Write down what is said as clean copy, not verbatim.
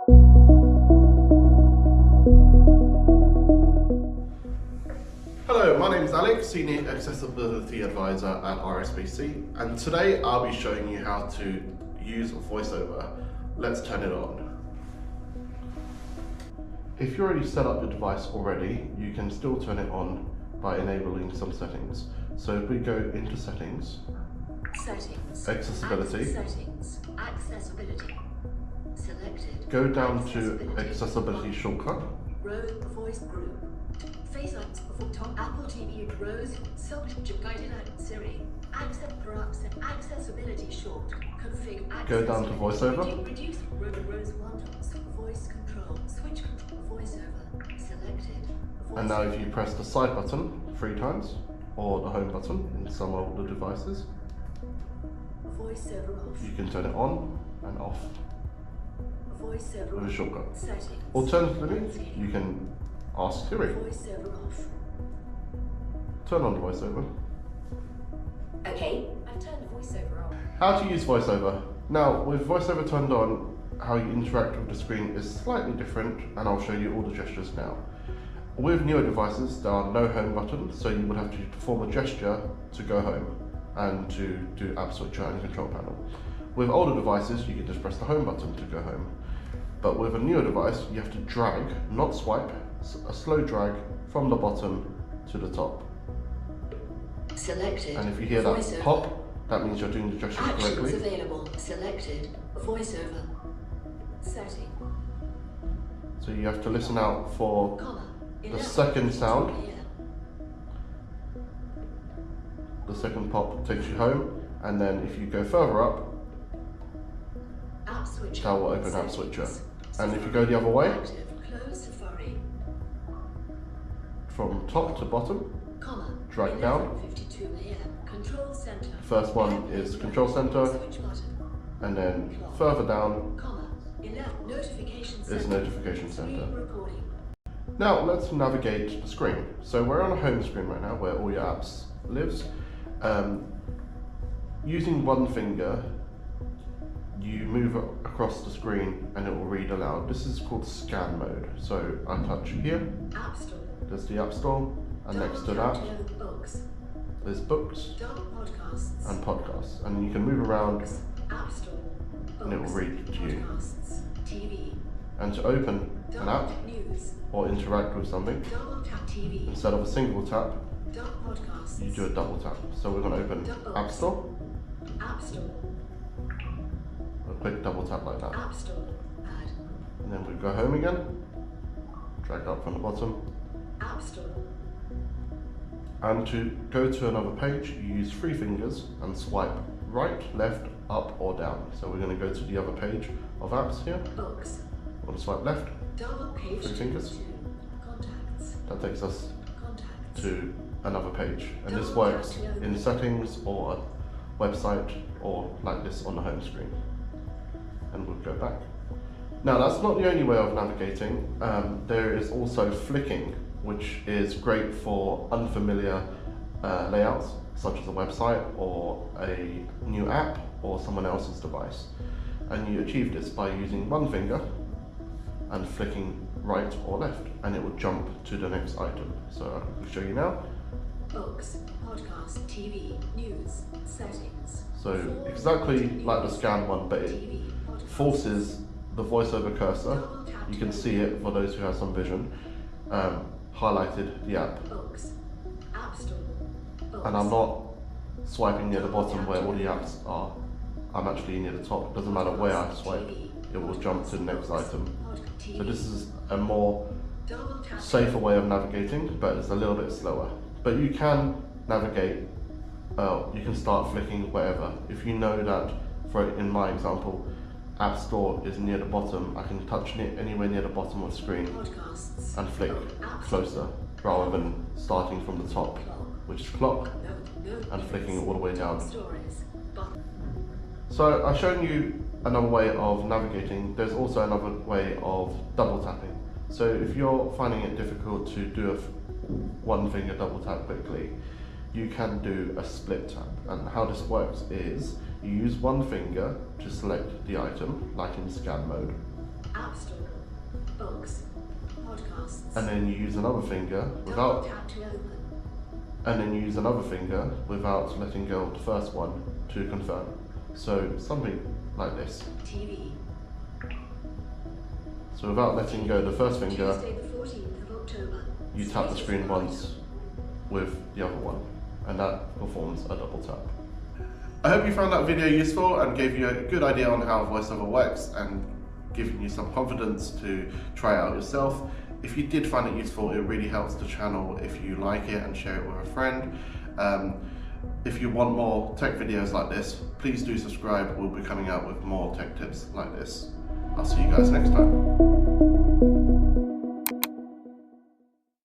Hello, my name is Alex, Senior Accessibility Advisor at RSBC, and today I'll be showing you how to use Voiceover. Let's turn it on. If you already set up your device already, you can still turn it on by enabling some settings. So if we go into Settings, Accessibility, Selected. Go down to Accessibility Shortcut, Voice Group. Face apps for top Apple TV Rose, guided Siri, accessibility short, config go down to Voiceover, reduce Rose voice control, switch control, Voiceover, selected. and now if you press the side button 3 times, or the home button in some older devices, Voiceover off. you can turn it on and off Voiceover with a shortcut. settings. Alternatively, you can ask Siri, Voiceover off. turn on Voiceover. Okay, I've turned the Voiceover on. How to use Voiceover. Now, with Voiceover turned on, how you interact with the screen is slightly different, and I'll show you all the gestures now. With newer devices, there are no home buttons, so you would have to perform a gesture to go home and to do app switcher and control panel. With older devices, you can just press the home button to go home. But with a newer device, you have to drag, not swipe, a slow drag from the bottom to the top. Selected. And if you hear that Voiceover. pop, that means you're doing the gesture Actions correctly. available. Selected. Voiceover. Setting. So you have to listen out for Comma. the second sound. Here. The second pop takes you home, and then if you go further up, App switcher. that will open App Settings. Switcher. And if you go the other way, Active. Close Safari. from top to bottom, Comma. drag down. 11:52 a.m. Control center. First one is Control Center, Switch button. and then further down Comma. 11. Notification is center. Notification Center. Screen recording. Now let's navigate the screen. So we're on a home screen right now where all your apps lives. Using one finger, you move across the screen and it will read aloud. This is called scan mode. So I touch here, App store. there's the App Store, and next to that Books. there's Books Double podcasts. and Podcasts. And you can move around App store. and it will Books, read to you. Podcasts. TV. And to open an app News. or interact with something, Double tap TV. instead of a single tap, Double podcasts. you do a double tap. So we're going to open App Store, App store. a quick double tap like that. App store. Add. And then we go home again, drag up from the bottom. App store. And to go to another page, you use 3 fingers and swipe right, left, up or down. So we're going to go to the other page of apps here. Books. We're going to swipe left, Double page. 3 fingers. to Contacts. That takes us Contacts. to another page. And this works in settings or a website or like this on the home screen. And we'll go back. Now that's not the only way of navigating. There is also flicking, which is great for unfamiliar layouts, such as a website or a new app or someone else's device. And you achieve this by using one finger and flicking right or left, and it will jump to the next item. So I will show you now. Books. Podcast. TV. News. Settings. So exactly like the scan one, but it TV. Podcast. forces the VoiceOver cursor. You can see it for those who have some vision. Highlighted the app, Books. App store. Books. and I'm not swiping near the bottom where all the apps are. I'm actually near the top. It doesn't matter where I swipe, it will jump to the next item. So this is a more Double tap. safer way of navigating, but it's a little bit slower. But you can navigate, you can start flicking wherever. If you know that, in my example, App Store is near the bottom, I can touch it anywhere near the bottom of the screen Podcasts. and flick closer, rather than starting from the top, which is clock, and flicking all the way down. Stories. So I've shown you another way of navigating. There's also another way of double tapping. So if you're finding it difficult to do a one finger double tap quickly, you can do a split tap. And how this works is you use one finger to select the item, like in scan mode. App Store. Broadcasts. and then you use another finger Double without, tap to open. and then you use another finger without letting go of the first one to confirm. So something like this. TV. So without letting go of the first finger, Tuesday the 14th of October. you tap the screen once with the other one, and that performs a double tap. I hope you found that video useful and gave you a good idea on how VoiceOver works and giving you some confidence to try it out yourself. If you did find it useful, it really helps the channel if you like it and share it with a friend. If you want more tech videos like this, please do subscribe. We'll be coming out with more tech tips like this. I'll see you guys next time.